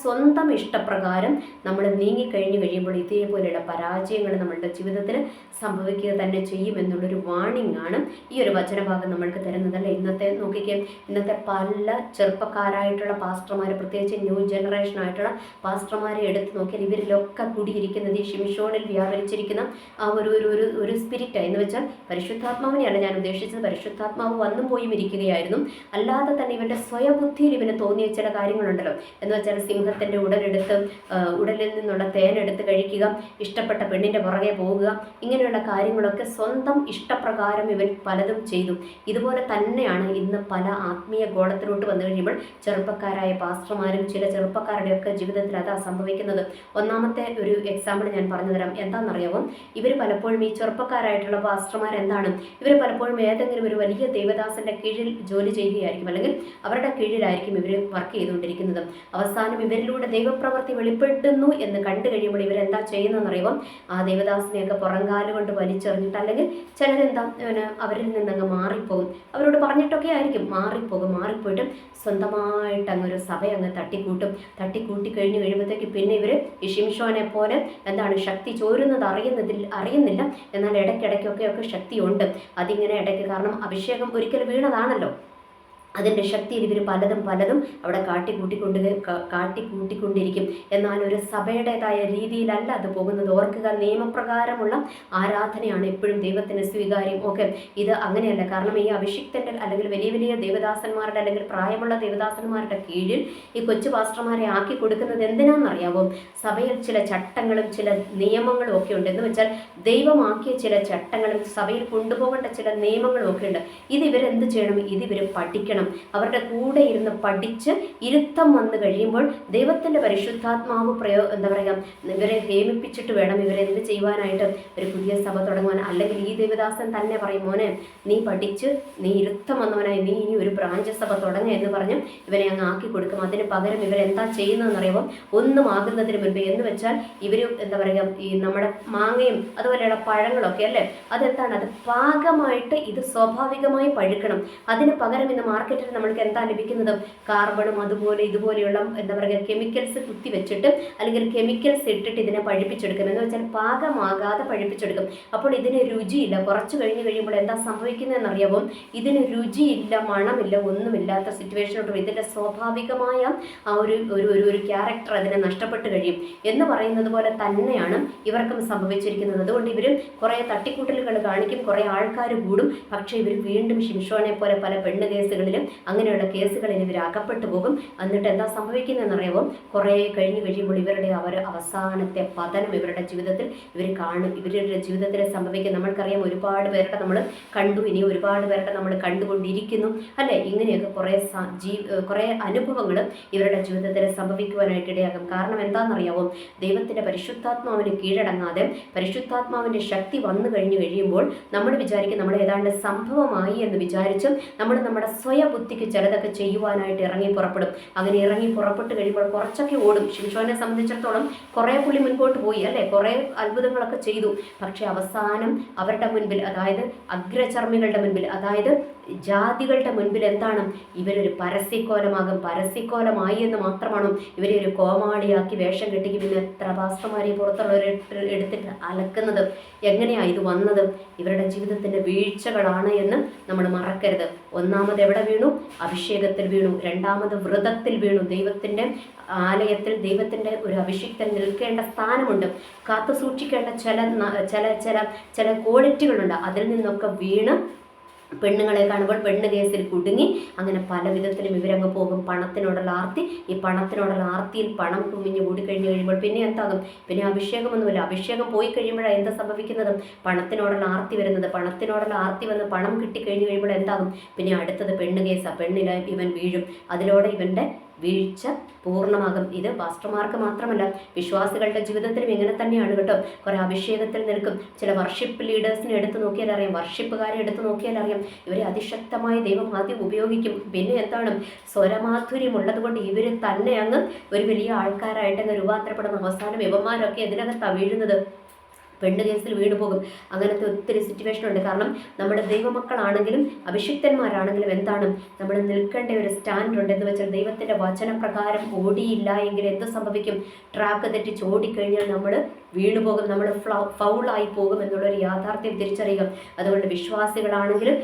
സ്വന്തം ഇഷ്ടപ്രകാരം നമ്മൾ നീങ്ങിക്കഴിയുമ്പോൾ ഇതേപോലെയുള്ള പരാജയങ്ങൾ നമ്മളുടെ ജീവിതത്തിൽ സംഭവിക്കുക തന്നെ ചെയ്യുമെന്നുള്ളൊരു വാണിംഗ് ആണ് ഈ ഒരു വചനഭാഗം നമ്മൾക്ക് തരുന്നതല്ലേ? ഇന്നത്തെ പല ചെറുപ്പക്കാരായിട്ടുള്ള പാസ്റ്റർമാർ, പ്രത്യേകിച്ച് ന്യൂ ജനറേഷൻ ആയിട്ടുള്ള പാസ്റ്റർമാരെ എടുത്ത് നോക്കിയാൽ ഇവരിലൊക്കെ കൂടിയിരിക്കുന്നത് ഈ ശിംശോൻ ഷിംഷോണിൽ വ്യാപരിച്ചിരിക്കുന്ന ആ ഒരു ഒരു ഒരു ഒരു സ്പിരിറ്റ് എന്ന് വെച്ചാൽ പരിശുദ്ധാത്മാവിനെയല്ല ഞാൻ ഉദ്ദേശിച്ചത്. പരിശുദ്ധാത്മാവ് വന്നും പോയും ഇരിക്കുകയായിരുന്നു. അല്ലാതെ തന്നെ ഇവൻ്റെ സ്വയബുദ്ധിയിൽ ഇവന് തോന്നിയ ചില കാര്യങ്ങളുണ്ടല്ലോ. എന്ന് വെച്ചാൽ സിംഹത്തിൻ്റെ ഉടലിൽ നിന്നുള്ള തേനെടുത്ത് കഴിക്കുക, ഇഷ്ടപ്പെട്ട പെണ്ണിൻ്റെ പുറകെ പോകുക, ഇങ്ങനെയുള്ള കാര്യങ്ങളൊക്കെ സ്വന്തം ഇഷ്ടപ്രകാരം ഇവൻ പലതും ചെയ്തു. ഇതുപോലെ തന്നെയാണ് ഇന്ന് പല ആത്മീയ ഗോളത്തിലോട്ട് വന്നു കഴിയുമ്പോൾ ചെറുപ്പക്കാരായ പാസ്റ്റർമാരും ചില ചെറുപ്പക്കാരുടെയൊക്കെ ജീവിതത്തിൽ അതാ സംഭവിക്കുന്നത്. ഒന്നാമത്തെ ഒരു എക്സാമ്പിൾ ഞാൻ പറഞ്ഞു തരാം. എന്താണെന്നറിയാമോ? ഇവർ പലപ്പോഴും ഈ ചെറുപ്പക്കാരായിട്ടുള്ള പാസ്റ്റർമാർ എന്താണ്, ഇവർ പലപ്പോഴും ഏതെങ്കിലും ഒരു വലിയ ദേവദാസന്റെ കീഴിൽ ജോലി ചെയ്യുകയായിരിക്കും, അല്ലെങ്കിൽ അവരുടെ കീഴിലായിരിക്കും ഇവർ വർക്ക് ചെയ്തുകൊണ്ടിരിക്കുന്നത്. അവസാനം ഇവരിലൂടെ ദൈവപ്രവൃത്തി വെളിപ്പെടുത്തുന്നു എന്ന് കണ്ടു കഴിയുമ്പോൾ ഇവരെന്താ ചെയ്യുന്നതെന്നറിയുമ്പോൾ ആ ദേവദാസനെയൊക്കെ പുറംകാലുകൊണ്ട് വലിച്ചെറിഞ്ഞിട്ട്, അല്ലെങ്കിൽ ചിലരെന്താ അവരിൽ നിന്നങ്ങ് മാറിപ്പോകും. അവരോട് പറഞ്ഞിട്ടൊക്കെ ആയിരിക്കും, മാറിപ്പോയിട്ട് സ്വന്തമായിട്ട് അങ്ങൊരു സഭ അങ്ങ് തട്ടിക്കൂട്ടി കഴിഞ്ഞ് കഴിയുമ്പോഴത്തേക്ക് പിന്നെ ഇവർ ഈ ഷിംഷോനെ പോലെ എന്താണ് ശക്തി ചോരുന്നത് അറിയുന്നില്ല. എന്നാൽ ഇടയ്ക്കിടയ്ക്കൊക്കെ ശക്തിയുണ്ട്. അതിങ്ങനെ ഇടയ്ക്ക്, കാരണം അഭിഷേകം ഒരിക്കൽ വീണതാണല്ലോ, അതിൻ്റെ ശക്തിയിൽ ഇവർ പലതും അവിടെ കാട്ടിക്കൂട്ടിക്കൊണ്ടിരിക്കും. എന്നാൽ ഒരു സഭയുടേതായ രീതിയിലല്ല അത് പോകുന്നത്. ഓർക്കുക, നിയമപ്രകാരമുള്ള ആരാധനയാണ് എപ്പോഴും ദൈവത്തിന് സ്വീകാര്യം. ഓക്കെ, ഇത് അങ്ങനെയല്ല. കാരണം ഈ അഭിഷിക്തൻ്റെ അല്ലെങ്കിൽ വലിയ ദേവദാസന്മാരുടെ അല്ലെങ്കിൽ പ്രായമുള്ള ദേവദാസന്മാരുടെ കീഴിൽ ഈ കൊച്ചു പാസ്റ്റർമാരെ ആക്കി കൊടുക്കുന്നത് എന്തിനാണെന്നറിയാമോ? സഭയിൽ ചില ചട്ടങ്ങളും ചില നിയമങ്ങളും ഒക്കെ ഉണ്ട്. എന്ന് വെച്ചാൽ ദൈവമാക്കിയ ചില ചട്ടങ്ങളും സഭയിൽ കൊണ്ടുപോകേണ്ട ചില നിയമങ്ങളും ഒക്കെ ഉണ്ട്. ഇത് ഇവരെന്ത് ചെയ്യണം? ഇത് ഇവർ പഠിക്കണം. അവരുടെ കൂടെ ഇരുന്ന് പഠിച്ച് ഇരുത്തം വന്നു കഴിയുമ്പോൾ ദൈവത്തിൻ്റെ പരിശുദ്ധാത്മാവ് എന്താ പറയുക, ഇവരെ ഹേമിപ്പിച്ചിട്ട് വേണം ഇവരെന്ത് ചെയ്യുവാനായിട്ട്, ഒരു പുതിയ സഭ തുടങ്ങുവാൻ. അല്ലെങ്കിൽ ഈ ദേവദാസൻ തന്നെ പറയും, മോനെ നീ പഠിച്ച് നീ ഇരുത്തം വന്നവനായി നീ ഇനി ഒരു ബ്രാഞ്ച് സഭ തുടങ്ങുക എന്ന് പറഞ്ഞ് ഇവരെ അങ്ങ് ആക്കി കൊടുക്കും. അതിന് പകരം ഇവരെന്താ ചെയ്യുന്നതെന്ന് അറിയുമ്പോൾ ഒന്നും ആകുന്നതിന് മുൻപ്, എന്ന് വെച്ചാൽ ഇവർ എന്താ പറയുക, ഈ നമ്മുടെ മാങ്ങയും അതുപോലെയുള്ള പഴങ്ങളൊക്കെ അല്ലേ, അതെന്താണ്, അത് പാകമായിട്ട് ഇത് സ്വാഭാവികമായി പഴുക്കണം. അതിന് പകരം ഇന്ന് മാർക്കറ്റിൽ നമ്മൾക്ക് എന്താ ലഭിക്കുന്നത്? കാർബണും അതുപോലെ ഇതുപോലെയുള്ള എന്താ പറയുക കെമിക്കൽസ് കുത്തി വെച്ചിട്ട് അല്ലെങ്കിൽ കെമിക്കൽസ് ഇട്ടിട്ട് ഇതിനെ പഴുപ്പിച്ചെടുക്കും. എന്ന് വെച്ചാൽ പാകമാകാതെ പഴുപ്പിച്ചെടുക്കും. അപ്പോൾ ഇതിന് രുചിയില്ല. കുറച്ച് കഴിയുമ്പോൾ എന്താ സംഭവിക്കുന്നതെന്നറിയാമോ? ഇതിന് രുചിയില്ല, മണമില്ല, ഒന്നുമില്ലാത്ത സിറ്റുവേഷനോട്ട് ഇതിൻ്റെ സ്വാഭാവികമായ ആ ഒരു ക്യാരക്ടർ അതിനെ നഷ്ടപ്പെട്ട് കഴിയും എന്ന് പറയുന്നത് പോലെ തന്നെയാണ് ഇവർക്കും സംഭവിച്ചിരിക്കുന്നത്. അതുകൊണ്ട് ഇവർ കുറേ തട്ടിക്കൂട്ടലുകൾ കാണിക്കും, കുറേ ആൾക്കാർ കൂടും. പക്ഷേ ഇവർ വീണ്ടും ഷിംഷോനെ പോലെ പല പെണ്ണ് കേസുകളിലും അങ്ങനെയുള്ള കേസുകളിൽ ഇവർ അകപ്പെട്ടു പോകും. എന്നിട്ട് എന്താ സംഭവിക്കുന്നതെന്നറിയാമോ? കുറേ കഴിയുമ്പോൾ ഇവരുടെ അവസാനത്തെ പതനം ഇവരുടെ ജീവിതത്തിൽ ഇവർ കാണും. ഇവരുടെ ജീവിതത്തിൽ സംഭവിക്കും. നമ്മൾക്കറിയാം, ഒരുപാട് പേരുടെ നമ്മൾ കണ്ടു, ഇനി ഒരുപാട് പേരുടെ നമ്മൾ കണ്ടുകൊണ്ടിരിക്കുന്നു അല്ലേ. ഇങ്ങനെയൊക്കെ കുറേ അനുഭവങ്ങൾ ഇവരുടെ ജീവിതത്തിൽ സംഭവിക്കുവാനായിട്ട് ഇടയാകും. കാരണം എന്താണെന്നറിയാമോ? ദൈവത്തിൻ്റെ പരിശുദ്ധാത്മാവിന് കീഴടങ്ങാതെ പരിശുദ്ധാത്മാവിൻ്റെ ശക്തി വന്നു കഴിയുമ്പോൾ നമ്മൾ വിചാരിക്കും നമ്മൾ ഏതാണ്ട് സംഭവമായി എന്ന് വിചാരിച്ചും നമ്മൾ നമ്മുടെ സ്വയബുദ്ധിക്ക് ചിലതൊക്കെ ചെയ്യുവാനായിട്ട് ഇറങ്ങി പുറപ്പെടും. അങ്ങനെ ഇറങ്ങി പുറപ്പെട്ട് കഴിയുമ്പോൾ കുറച്ചൊക്കെ ഓടും. ഷിംഷോനെ സംബന്ധിച്ചിടത്തോളം കുറേ പുള്ളി മുൻപോട്ട് പോയി അല്ലേ, കുറേ അത്ഭുതങ്ങളൊക്കെ ചെയ്തു. പക്ഷെ അവസാനം അവരുടെ മുൻപിൽ, അതായത് അഗ്രചർമ്മികളുടെ മുൻപിൽ, അതായത് ജാതികളുടെ മുൻപിൽ എന്താണ്, ഇവരൊരു പരസ്യക്കോലമായി എന്ന് മാത്രമാണോ ഇവരെ ഒരു കോമാളിയാക്കി വേഷം കെട്ടിക്ക്. പിന്നെ എത്ര പാസ്റ്റർമാരെ പുറത്തുള്ളവർ എടുത്തിട്ട് അലക്കുന്നത്. എങ്ങനെയാണ് ഇത് വന്നത്? ഇവരുടെ ജീവിതത്തിൻ്റെ വീഴ്ചകളാണ് എന്ന് നമ്മൾ മറക്കരുത്. ഒന്നാമത് എവിടെ വീണു? അഭിഷേകത്തിൽ വീണു. രണ്ടാമത് വ്രതത്തിൽ വീണു. ദൈവത്തിൻ്റെ ആലയത്തിൽ ദൈവത്തിൻ്റെ ഒരു അഭിഷിക്തൻ നിൽക്കേണ്ട സ്ഥാനമുണ്ട്, കാത്തു സൂക്ഷിക്കേണ്ട ചില ക്വാളിറ്റികളുണ്ട്. അതിൽ നിന്നൊക്കെ വീണ് പെണ്ണുങ്ങളെ കാണുമ്പോൾ പെണ്ണ് കേസിൽ കുടുങ്ങി അങ്ങനെ പല വിധത്തിലും ഇവരങ്ങ് പോകും. പണത്തിനോടുള്ള ആർത്തി, ഈ പണത്തിനോടുള്ള ആർത്തിയിൽ പണം കുമിഞ്ഞ് കൂടിക്കഴിഞ്ഞ് കഴിയുമ്പോൾ പിന്നെ എന്താകും? പിന്നെ അഭിഷേകമൊന്നുമില്ല. അഭിഷേകം പോയി കഴിയുമ്പോഴാണ് എന്താ സംഭവിക്കുന്നത്? പണത്തിനോടുള്ള ആർത്തി വരുന്നത്. പണത്തിനോടുള്ള ആർത്തി വന്ന് പണം കിട്ടിക്കഴിഞ്ഞ് കഴിയുമ്പോൾ എന്താകും? പിന്നെ അടുത്തത് പെണ്ണ് കേസാണ്. പെണ്ണിൽ ഇവൻ വീഴും. അതിലൂടെ ഇവൻ്റെ വീഴ്ച പൂർണ്ണമാകും. ഇത് പാസ്റ്റർമാർക്ക് മാത്രമല്ല, വിശ്വാസികളുടെ ജീവിതത്തിലും ഇങ്ങനെ തന്നെയാണ് കേട്ടോ. കുറേ അഭിഷേകത്തിൽ നിൽക്കും. ചില വർഷിപ്പ് ലീഡേഴ്സിനെ എടുത്ത് നോക്കിയാൽ അറിയാം, വർഷിപ്പുകാരെ എടുത്ത് നോക്കിയാൽ അറിയാം, ഇവരെ അതിശക്തമായി ദൈവം ആദ്യം ഉപയോഗിക്കും. പിന്നെ എന്താണ്? സ്വരമാധുര്യം ഉള്ളത് കൊണ്ട് ഇവർ തന്നെ അങ്ങ് ഒരു വലിയ ആൾക്കാരായിട്ടങ്ങ് രൂപാന്തരപ്പെടുന്ന അവസാനം ഇവന്മാരൊക്കെ ഇതിനകത്താണ് വീഴുന്നത്. പെണ്ണ് കേസിൽ വീണു പോകും. അങ്ങനത്തെ ഒത്തിരി സിറ്റുവേഷനുണ്ട്. കാരണം നമ്മുടെ ദൈവമക്കളാണെങ്കിലും അഭിഷിക്തന്മാരാണെങ്കിലും എന്താണ്, നമ്മൾ നിൽക്കേണ്ട ഒരു സ്റ്റാൻഡ് ഉണ്ട്. എന്ന് വെച്ചാൽ ദൈവത്തിൻ്റെ വചനപ്രകാരം ഓടിയില്ല എങ്കിൽ എന്ത് സംഭവിക്കും? ട്രാക്ക് തെറ്റിച്ച് ഓടിക്കഴിഞ്ഞാൽ നമ്മൾ വീണുപോകും, നമ്മൾ ഫൗളായി പോകും എന്നുള്ളൊരു യാഥാർത്ഥ്യം തിരിച്ചറിയുക. അതുകൊണ്ട് വിശ്വാസികളാണെങ്കിലും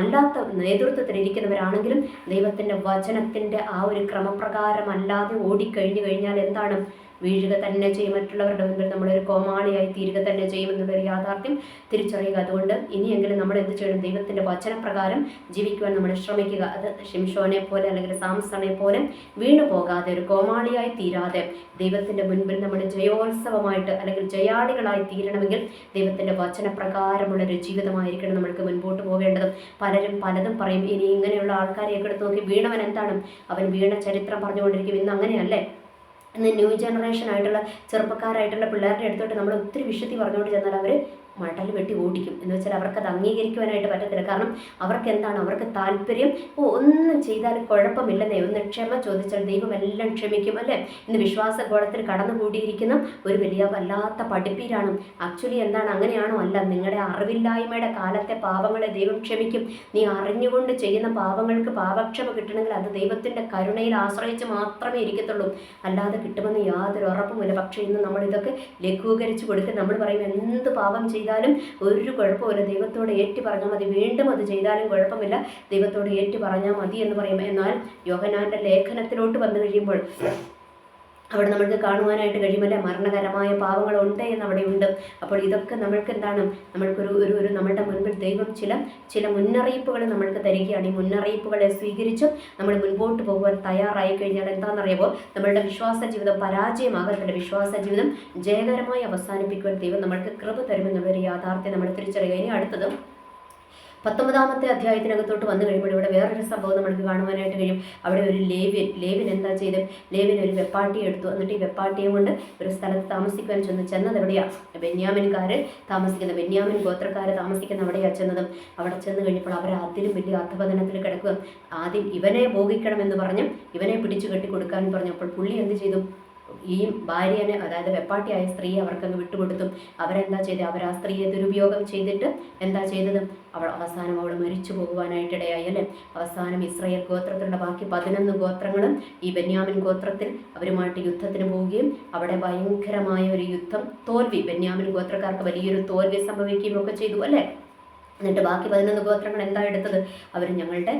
അല്ലാത്ത നേതൃത്വത്തിലിരിക്കുന്നവരാണെങ്കിലും ദൈവത്തിൻ്റെ വചനത്തിൻ്റെ ആ ഒരു ക്രമപ്രകാരം അല്ലാതെ ഓടിക്കഴിഞ്ഞു കഴിഞ്ഞാൽ എന്താണ്? വീഴുക തന്നെ ചെയ്യും. മറ്റുള്ളവരുടെ മുൻപിൽ നമ്മളൊരു കോമാളിയായി തീരുക തന്നെ ചെയ്യുമെന്നുള്ളൊരു യാഥാർത്ഥ്യം തിരിച്ചറിയുക. അതുകൊണ്ട് ഇനിയെങ്കിലും നമ്മൾ എന്ത് ചെയ്യണം? ദൈവത്തിൻ്റെ വചനപ്രകാരം ജീവിക്കുവാൻ നമ്മൾ ശ്രമിക്കുക. അത് ഷിംഷോനെ പോലെ അല്ലെങ്കിൽ സാംസണെ പോലെ വീണു പോകാതെ, ഒരു കോമാളിയായി തീരാതെ ദൈവത്തിൻ്റെ മുൻപിൽ നമ്മൾ ജയോത്സവമായിട്ട് അല്ലെങ്കിൽ ജയാളികളായി തീരണമെങ്കിൽ ദൈവത്തിൻ്റെ വചനപ്രകാരമുള്ളൊരു ജീവിതമായിരിക്കണം നമ്മൾക്ക് മുൻപോട്ട് പോകേണ്ടത്. പലരും പലതും പറയും. ഇനി ഇങ്ങനെയുള്ള ആൾക്കാരെയൊക്കെ എടുത്ത് നോക്കി വീണവൻ എന്താണ്? അവൻ വീണ ചരിത്രം പറഞ്ഞുകൊണ്ടിരിക്കും. ഇന്ന് അങ്ങനെയല്ലേ? ഇന്ന് ന്യൂ ജനറേഷൻ ആയിട്ടുള്ള ചെറുപ്പക്കാരായിട്ടുള്ള പിള്ളേരുടെ അടുത്തോട്ട് നമ്മൾ ഒത്തിരി വിശുദ്ധി പറഞ്ഞുകൊണ്ട് ചെന്നാൽ അവർ മടൽ വെട്ടി ഓടിക്കും. എന്ന് വെച്ചാൽ അവർക്കത് അംഗീകരിക്കുവാനായിട്ട് പറ്റത്തില്ല. കാരണം അവർക്ക് എന്താണ്? അവർക്ക് താല്പര്യം ഒന്നും ചെയ്താലും കുഴപ്പമില്ലെന്നേ. ഒന്ന് ക്ഷമ ചോദിച്ചാൽ ദൈവം എല്ലാം ക്ഷമിക്കും, അല്ലേ? ഇന്ന് വിശ്വാസ ഗോളത്തിൽ കടന്നുകൂടിയിരിക്കുന്ന ഒരു വലിയ വല്ലാത്ത പഠിപ്പീരാണ്. ആക്ച്വലി എന്താണ്? അങ്ങനെയാണോ? അല്ല. നിങ്ങളുടെ അറിവില്ലായ്മയുടെ കാലത്തെ പാപങ്ങളെ ദൈവം ക്ഷമിക്കും. നീ അറിഞ്ഞുകൊണ്ട് ചെയ്യുന്ന പാപങ്ങൾക്ക് പാപക്ഷമ കിട്ടണമെങ്കിൽ അത് ദൈവത്തിൻ്റെ കരുണയിൽ ആശ്രയിച്ച് മാത്രമേ ഇരിക്കത്തുള്ളൂ. അല്ലാതെ കിട്ടുമെന്ന് യാതൊരു ഉറപ്പുമില്ല. പക്ഷേ ഇന്ന് നമ്മളിതൊക്കെ ലഘൂകരിച്ച് കൊടുക്കും. നമ്മൾ പറയും എന്ത് പാപം ചെയ്താലും ഒരു കുഴപ്പമില്ല, ദൈവത്തോട് ഏറ്റു പറഞ്ഞാൽ മതി, വീണ്ടും അത് ചെയ്താലും കുഴപ്പമില്ല, ദൈവത്തോട് ഏറ്റു പറഞ്ഞാൽ മതി എന്ന് പറയും. എന്നാൽ യോഹന്നാന്റെ ലേഖനത്തിലോട്ട് വന്നു കഴിയുമ്പോൾ അവിടെ നമ്മൾക്ക് കാണുവാനായിട്ട് കഴിയുമല്ലേ? മരണകരമായ പാവങ്ങളുണ്ട് എന്ന് അവിടെ ഉണ്ട്. അപ്പോൾ ഇതൊക്കെ നമ്മൾക്ക് എന്താണ്? നമ്മൾക്കൊരു നമ്മളുടെ മുൻപിൽ ദൈവം ചില മുന്നറിയിപ്പുകൾ നമ്മൾക്ക് തരികയാണ്. ഈ മുന്നറിയിപ്പുകളെ സ്വീകരിച്ചും നമ്മൾ മുൻപോട്ട് പോകുവാൻ തയ്യാറായി കഴിഞ്ഞാൽ എന്താണെന്നറിയാമോ? നമ്മളുടെ വിശ്വാസ ജീവിതം പരാജയമാകത്തില്ല. വിശ്വാസ ജീവിതം ജയകരമായി അവസാനിപ്പിക്കുവാൻ ദൈവം നമ്മൾക്ക് കൃപ തരുമെന്നുള്ളൊരു യാഥാർത്ഥ്യം നമ്മൾ തിരിച്ചറിയുക. ഇനി അടുത്തത് 19-ാമത്തെ അധ്യായത്തിനകത്തോട്ട് വന്നു കഴിയുമ്പോൾ ഇവിടെ വേറൊരു സംഭവം നമുക്ക് കാണുവാനായിട്ട് കഴിയും. അവിടെ ഒരു ലേവ്യൻ എന്താ ചെയ്ത്? ലേവ്യൻ ഒരു വെപ്പാട്ടിയെ എടുത്തു. എന്നിട്ട് ഈ വെപ്പാട്ടിയെ കൊണ്ട് ഒരു സ്ഥലത്ത് താമസിക്കുവാൻ ചെന്നത് എവിടെയാണ്? ബെന്യാമിൻകാർ താമസിക്കുന്ന, ബെന്യാമിൻ ഗോത്രക്കാർ താമസിക്കുന്ന അവിടെയാണ് ചെന്നതും. അവിടെ ചെന്ന് കഴിഞ്ഞപ്പോൾ അവർ അതിലും വലിയ അധപതനത്തിൽ കിടക്കുക. ആദ്യം ഇവനെ ഭോഗിക്കണമെന്ന് പറഞ്ഞ് ഇവനെ പിടിച്ചു കെട്ടി കൊടുക്കാൻ പറഞ്ഞപ്പോൾ പുള്ളി എന്ത് ചെയ്തു? ഈ ഭാര്യനെ, അതായത് വെപ്പാട്ടിയായ സ്ത്രീയെ അവർക്കങ്ങ് വിട്ടുകൊടുത്തു. അവരെന്താ ചെയ്തത്? അവർ ആ സ്ത്രീയെ ദുരുപയോഗം ചെയ്തിട്ട് എന്താ ചെയ്തത്? അവസാനം അവൾ മരിച്ചു പോകുവാനായിട്ടിടയായി, അല്ലേ? അവസാനം ഇസ്രായേൽ ഗോത്രത്തിലുള്ള ബാക്കി 11 ഗോത്രങ്ങളും ഈ ബെന്യാമിൻ ഗോത്രത്തിൽ അവരുമായിട്ട് യുദ്ധത്തിന് പോവുകയും അവിടെ ഭയങ്കരമായ ഒരു യുദ്ധം, തോൽവി, ബെന്യാമിൻ ഗോത്രക്കാർക്ക് വലിയൊരു തോൽവി സംഭവിക്കുകയും ഒക്കെ ചെയ്തു, അല്ലേ? എന്നിട്ട് ബാക്കി 11 ഗോത്രങ്ങൾ എന്താ എടുത്തത്? അവർ ഞങ്ങളുടെ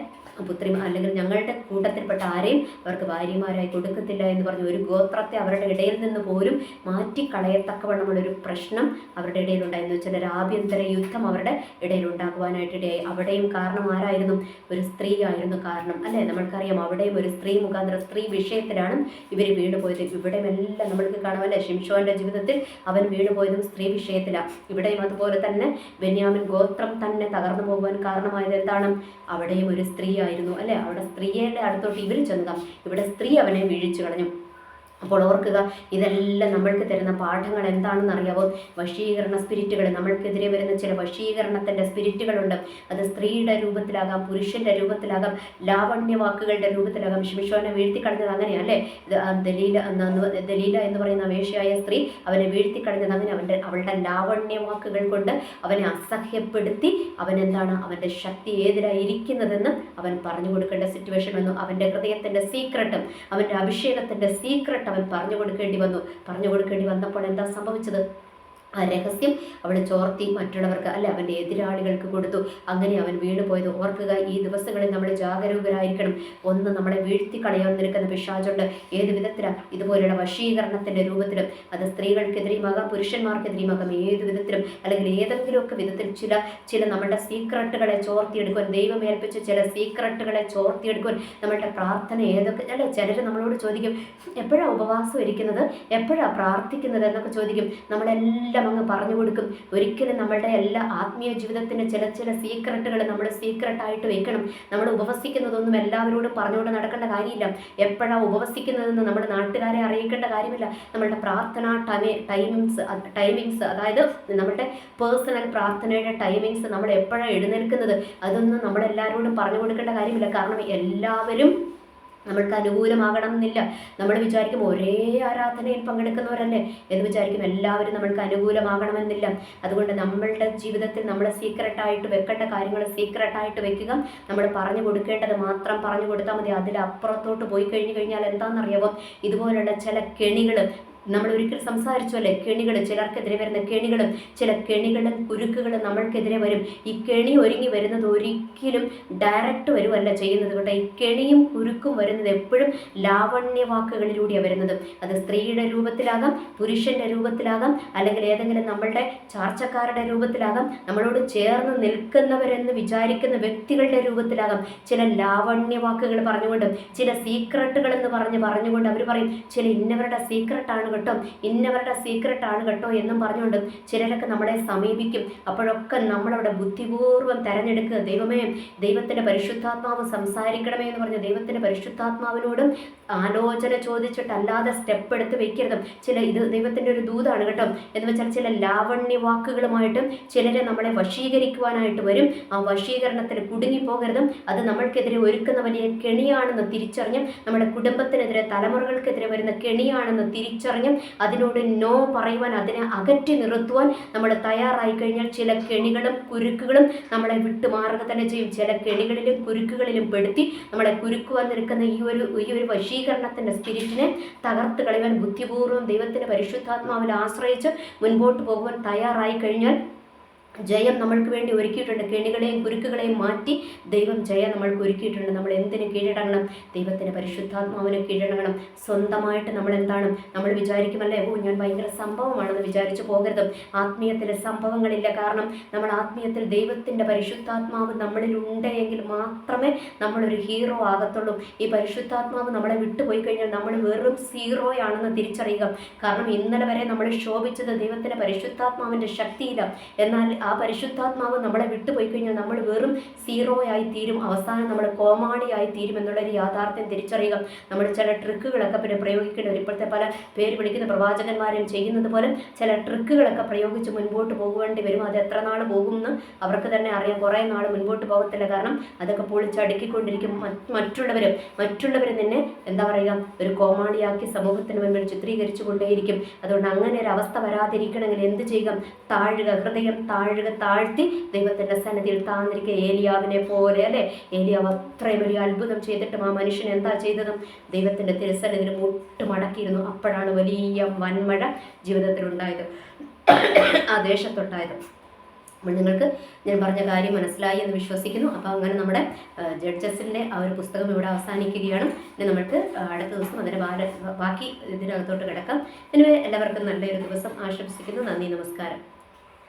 പുത്രി അല്ലെങ്കിൽ ഞങ്ങളുടെ കൂട്ടത്തിൽപ്പെട്ട ആരെയും അവർക്ക് ഭാര്യമാരായി കൊടുക്കത്തില്ല എന്ന് പറഞ്ഞ് ഒരു ഗോത്രത്തെ അവരുടെ ഇടയിൽ നിന്ന് പോലും മാറ്റിക്കളയത്തക്കവണ്ണമുള്ളൊരു പ്രശ്നം അവരുടെ ഇടയിലുണ്ടായെന്ന് വെച്ചാൽ ഒരു ആഭ്യന്തര യുദ്ധം അവരുടെ ഇടയിൽ ഉണ്ടാക്കുവാനായിട്ടിടയായി. അവിടെയും കാരണം ആരായിരുന്നു? ഒരു സ്ത്രീ ആയിരുന്നു കാരണം, അല്ലേ? നമ്മൾക്കറിയാം അവിടെയും ഒരു സ്ത്രീ മുഖാന്തരം, സ്ത്രീ വിഷയത്തിലാണ് ഇവർ വീണുപോയത്. ഇവിടെയെല്ലാം നമ്മൾക്ക് കാണാമല്ലേ? ഷിംഷോന്റെ ജീവിതത്തിൽ അവൻ വീണുപോയതും സ്ത്രീ വിഷയത്തിലാണ്. ഇവിടെയും അതുപോലെ തന്നെ ബെന്യാമിൻ ഗോത്രം തന്നെ തകർന്നു പോകുവാൻ കാരണമായത് എന്താണ്? അവിടെയും ഒരു സ്ത്രീ ആയിരുന്നു, അല്ലെ? അവിടെ സ്ത്രീയുടെ അടുത്തോട്ട് ഇവർ ചെന്നതാം. ഇവിടെ സ്ത്രീ അവനെ വീഴിച്ചു കളഞ്ഞു. അപ്പോൾ ഓർക്കുക, ഇതെല്ലാം നമ്മൾക്ക് തരുന്ന പാഠങ്ങൾ എന്താണെന്ന് അറിയാവോ? വശീകരണ സ്പിരിറ്റുകൾ, നമ്മൾക്കെതിരെ വരുന്ന ചില വശീകരണത്തിൻ്റെ സ്പിരിറ്റുകളുണ്ട്. അത് സ്ത്രീയുടെ രൂപത്തിലാകാം, പുരുഷന്റെ രൂപത്തിലാകാം, ലാവണ്യവാക്കുകളുടെ രൂപത്തിലാകാം. ശിംശോനെ വീഴ്ത്തിക്കളഞ്ഞത് അങ്ങനെയല്ലേ? ദലീല എന്ന് പറയുന്ന വേശ്യയായ സ്ത്രീ അവനെ വീഴ്ത്തിക്കളഞ്ഞത് അങ്ങനെ അവളുടെ ലാവണ്യവാക്കുകൾ കൊണ്ട് അവനെ അസഹ്യപ്പെടുത്തി അവനെന്താണ്? അവൻ്റെ ശക്തി ഏതിലായിരിക്കുന്നതെന്ന് അവൻ പറഞ്ഞു കൊടുക്കേണ്ട സിറ്റുവേഷൻ വന്നു. അവൻ്റെ ഹൃദയത്തിൻ്റെ സീക്രട്ടും അവൻ്റെ അഭിഷേകത്തിൻ്റെ സീക്രട്ട് അവൻ പറഞ്ഞു കൊടുക്കേണ്ടി വന്നപ്പോൾ എന്താ സംഭവിച്ചത്? ആ രഹസ്യം അവൾ ചോർത്തി മറ്റുള്ളവർക്ക്, അല്ലെ, അവൻ്റെ എതിരാളികൾക്ക് കൊടുത്തു. അങ്ങനെ അവൻ വീണുപോയത്. ഓർക്കുക, ഈ ദിവസങ്ങളിൽ നമ്മൾ ജാഗരൂകരായിരിക്കണം. ഒന്ന്, നമ്മളെ വീഴ്ത്തിക്കളയാൻ നിൽക്കുന്ന പിശാചുണ്ട്. ഏത് വിധത്തിലാണ്? ഇതുപോലെയുള്ള വശീകരണത്തിൻ്റെ രൂപത്തിലും, അത് സ്ത്രീകൾക്കെതിരെയുമാകാം, പുരുഷന്മാർക്കെതിരെയുമാകാം, ഏത് വിധത്തിലും അല്ലെങ്കിൽ ഏതെങ്കിലുമൊക്കെ വിധത്തിൽ ചില നമ്മളുടെ സീക്രട്ടുകളെ ചോർത്തിയെടുക്കുവാൻ, ദൈവം ഏൽപ്പിച്ച ചില സീക്രട്ടുകളെ ചോർത്തിയെടുക്കുവാൻ നമ്മളുടെ പ്രാർത്ഥന ഏതൊക്കെ, അല്ലെ? ചിലർ നമ്മളോട് ചോദിക്കും, എപ്പോഴാണ് ഉപവാസം ഇരിക്കുന്നത്, എപ്പോഴാണ് പ്രാർത്ഥിക്കുന്നത് എന്നൊക്കെ ചോദിക്കും. നമ്മളെല്ലാം അങ്ങ് പറഞ്ഞു കൊടുക്കും. ഒരിക്കലും നമ്മളുടെ എല്ലാ ആത്മീയ ജീവിതത്തിന് ചില സീക്രട്ടുകൾ നമ്മൾ സീക്രട്ടായിട്ട് വെക്കണം. നമ്മൾ ഉപവസിക്കുന്നതൊന്നും എല്ലാവരോടും പറഞ്ഞുകൊണ്ട് നടക്കേണ്ട കാര്യമില്ല. എപ്പോഴാണ് ഉപവസിക്കുന്നതെന്ന് നമ്മുടെ നാട്ടുകാരെ അറിയിക്കേണ്ട കാര്യമില്ല. നമ്മളുടെ പ്രാർത്ഥന ടൈമിങ്സ്, അതായത് നമ്മുടെ പേഴ്സണൽ പ്രാർത്ഥനയുടെ ടൈമിങ്സ്, നമ്മൾ എപ്പോഴാണ് എഴുന്നേൽക്കുന്നത്, അതൊന്നും നമ്മളെല്ലാവരോടും പറഞ്ഞു കൊടുക്കേണ്ട കാര്യമില്ല. കാരണം എല്ലാവരും നമ്മൾക്ക് അനുകൂലമാകണം എന്നില്ല. നമ്മൾ വിചാരിക്കും ഒരേ ആരാധനയിൽ പങ്കെടുക്കുന്നവരല്ലേ എന്ന് വിചാരിക്കും എല്ലാവരും നമ്മൾക്ക് അനുകൂലമാകണമെന്നില്ല. അതുകൊണ്ട് നമ്മളുടെ ജീവിതത്തിൽ നമ്മൾ സീക്രട്ടായിട്ട് വെക്കേണ്ട കാര്യങ്ങൾ സീക്രട്ടായിട്ട് വെക്കുക. നമ്മൾ പറഞ്ഞു കൊടുക്കേണ്ടത് മാത്രം പറഞ്ഞു കൊടുത്താൽ മതി. അതിലപ്പുറത്തോട്ട് പോയി കഴിഞ്ഞാൽ എന്താണെന്നറിയാമോ? ഇതുപോലുള്ള ചില കെണികൾ നമ്മൾ ഒരിക്കൽ സംസാരിച്ചല്ലേ, കെണികൾ, ചിലർക്കെതിരെ വരുന്ന കെണികളും ചില കെണികളും കുരുക്കുകളും നമ്മൾക്കെതിരെ വരും. ഈ കെണി ഒരുങ്ങി വരുന്നത് ഒരിക്കലും ഡയറക്റ്റ് വരുമല്ല ചെയ്യുന്നത് കേട്ടോ. ഈ കെണിയും കുരുക്കും വരുന്നത് എപ്പോഴും ലാവണ്യ വാക്കുകളിലൂടെയാണ് വരുന്നത്. അത് സ്ത്രീയുടെ രൂപത്തിലാകാം, പുരുഷന്റെ രൂപത്തിലാകാം, അല്ലെങ്കിൽ ഏതെങ്കിലും നമ്മളുടെ ചാർച്ചക്കാരുടെ രൂപത്തിലാകാം, നമ്മളോട് ചേർന്ന് നിൽക്കുന്നവരെന്ന് വിചാരിക്കുന്ന വ്യക്തികളുടെ രൂപത്തിലാകാം. ചില ലാവണ്യ വാക്കുകൾ പറഞ്ഞുകൊണ്ടും ചില സീക്രട്ടുകൾ എന്ന് പറഞ്ഞുകൊണ്ട് അവർ പറയും ചില ഇന്നവരുടെ സീക്രട്ടാണ് കേട്ടോ, ഇന്നവരുടെ സീക്രട്ടാണ് കേട്ടോ എന്നും പറഞ്ഞുകൊണ്ടും ചിലരൊക്കെ നമ്മളെ സമീപിക്കും. അപ്പോഴൊക്കെ നമ്മളവിടെ ബുദ്ധിപൂർവ്വം തെരഞ്ഞെടുക്കുക. ദൈവമേ, ദൈവത്തിൻ്റെ പരിശുദ്ധാത്മാവ് സംസാരിക്കണമേ എന്ന് പറഞ്ഞ് ദൈവത്തിൻ്റെ പരിശുദ്ധാത്മാവിനോടും ആലോചന ചോദിച്ചിട്ടല്ലാതെ സ്റ്റെപ്പ് എടുത്ത് വെക്കരുത്. ഇത് ദൈവത്തിൻ്റെ ഒരു ദൂതാണ് കേട്ടോ. എന്ന് വെച്ചാൽ ചില ലാവണ്യ വാക്കുകളുമായിട്ടും ചിലരെ നമ്മളെ വശീകരിക്കുവാനായിട്ട് വരും. ആ വശീകരണത്തിൽ കുടുങ്ങിപ്പോകരുതും. അത് നമ്മൾക്കെതിരെ ഒരുക്കുന്ന വലിയ കെണിയാണെന്ന് തിരിച്ചറിഞ്ഞും, നമ്മുടെ കുടുംബത്തിനെതിരെ, തലമുറകൾക്കെതിരെ വരുന്ന കെണിയാണെന്ന് തിരിച്ചറിഞ്ഞും അതിനോട് നോ പറയുവാൻ, അതിനെ അകറ്റി നിർത്തുവാൻ നമ്മൾ തയ്യാറായി കഴിഞ്ഞാൽ ചില കെണികളും കുരുക്കുകളും നമ്മളെ വിട്ടുമാറുക തന്നെ ചെയ്യും. ചില കെണികളിലും കുരുക്കുകളിലും പെടുത്തി നമ്മളെ കുരുക്കുവാൻ നിൽക്കുന്ന ഈ ഒരു വശീകരണത്തിൻ്റെ സ്പിരിറ്റിനെ തകർത്ത് കളയുവാൻ ബുദ്ധിപൂർവ്വം ദൈവത്തിൻ്റെ പരിശുദ്ധാത്മാവിൽ ആശ്രയിച്ച് മുൻപോട്ട് പോകുവാൻ തയ്യാറായി കഴിഞ്ഞാൽ ജയം നമ്മൾക്ക് വേണ്ടി ഒരുക്കിയിട്ടുണ്ട്. കെണികളെയും കുരുക്കുകളെയും മാറ്റി ദൈവം ജയം നമ്മൾക്ക് ഒരുക്കിയിട്ടുണ്ട്. നമ്മൾ എന്തിന് കീഴടങ്ങണം? ദൈവത്തിന് പരിശുദ്ധാത്മാവിന് കീഴടങ്ങണം. സ്വന്തമായിട്ട് നമ്മൾ വിചാരിക്കുമല്ലേ, ഞാൻ ഭയങ്കര സംഭവമാണെന്ന് വിചാരിച്ചു പോകരുത്. ആത്മീയത്തിലെ സംഭവങ്ങളില്ല. കാരണം നമ്മൾ ആത്മീയത്തിൽ ദൈവത്തിൻ്റെ പരിശുദ്ധാത്മാവ് നമ്മളിൽ ഉണ്ടെങ്കിൽ മാത്രമേ നമ്മളൊരു ഹീറോ ആകത്തുള്ളൂ. ഈ പരിശുദ്ധാത്മാവ് നമ്മളെ വിട്ടുപോയി കഴിഞ്ഞാൽ നമ്മൾ വെറും സീറോയാണെന്ന് തിരിച്ചറിയുക. കാരണം ഇന്നലെ വരെ നമ്മൾ ശോഭിച്ചത് ദൈവത്തിൻ്റെ പരിശുദ്ധാത്മാവിൻ്റെ ശക്തിയില്ല. എന്നാൽ ആ പരിശുദ്ധാത്മാവ് നമ്മളെ വിട്ടുപോയി കഴിഞ്ഞാൽ നമ്മൾ വെറും സീറോയായി തീരും. അവസാനം നമ്മൾ കോമാളിയായി തീരും എന്നുള്ളൊരു യാഥാർത്ഥ്യം തിരിച്ചറിയുക. നമ്മൾ ചില ട്രിക്കുകളൊക്കെ പിന്നെ പ്രയോഗിക്കേണ്ടി വരും. ഇപ്പോഴത്തെ പല പേര് വിളിക്കുന്ന പ്രവാചകന്മാരും ചെയ്യുന്നത് പോലെ ചില ട്രിക്കുകളൊക്കെ പ്രയോഗിച്ച് മുൻപോട്ട് പോകേണ്ടി വരും. അത് എത്ര നാൾ പോകുമെന്ന് അവർക്ക് തന്നെ അറിയാം. കുറേ നാൾ മുൻപോട്ട് പോകത്തില്ല. കാരണം അതൊക്കെ പൊളിച്ചടുക്കിക്കൊണ്ടിരിക്കും. മറ്റുള്ളവർ നിന്നെ എന്താ പറയുക, ഒരു കോമാളിയാക്കി സമൂഹത്തിന് മുൻപിൽ ചിത്രീകരിച്ചു കൊണ്ടേയിരിക്കും. അതുകൊണ്ട് അങ്ങനെ ഒരു അവസ്ഥ വരാതിരിക്കണമെങ്കിൽ എന്ത് ചെയ്യുക? ഹൃദയം താഴ്ത്തി ദൈവത്തിൻ്റെ സന്നിധിയിൽ താന്നിരിക്കുക. ഏലിയാവിനെ പോലെ അല്ലേ, ഏലിയാവ് അത്രയും വലിയ അത്ഭുതം ചെയ്തിട്ടും ആ മനുഷ്യൻ എന്താ ചെയ്തതും ദൈവത്തിൻ്റെ തിരുസന്നിധിയിൽ മുട്ടുമടക്കിയിരുന്നു. അപ്പോഴാണ് വലിയ വൻമഴ ജീവിതത്തിലുണ്ടായത്, ആ ദേശത്തുണ്ടായത്. അപ്പോൾ നിങ്ങൾക്ക് ഞാൻ പറഞ്ഞ കാര്യം മനസ്സിലായി എന്ന് വിശ്വസിക്കുന്നു. അപ്പോൾ അങ്ങനെ നമ്മുടെ ജഡ്ജസിൻ്റെ ആ ഒരു പുസ്തകം ഇവിടെ അവസാനിക്കുകയാണ്. ഇനി നമുക്ക് അടുത്ത ദിവസം അതിൻ്റെ ബാക്കി ഇതിനകത്തോട്ട് കിടക്കാം. ഇനി എല്ലാവർക്കും നല്ലൊരു ദിവസം ആശംസിക്കുന്നു. നന്ദി, നമസ്കാരം.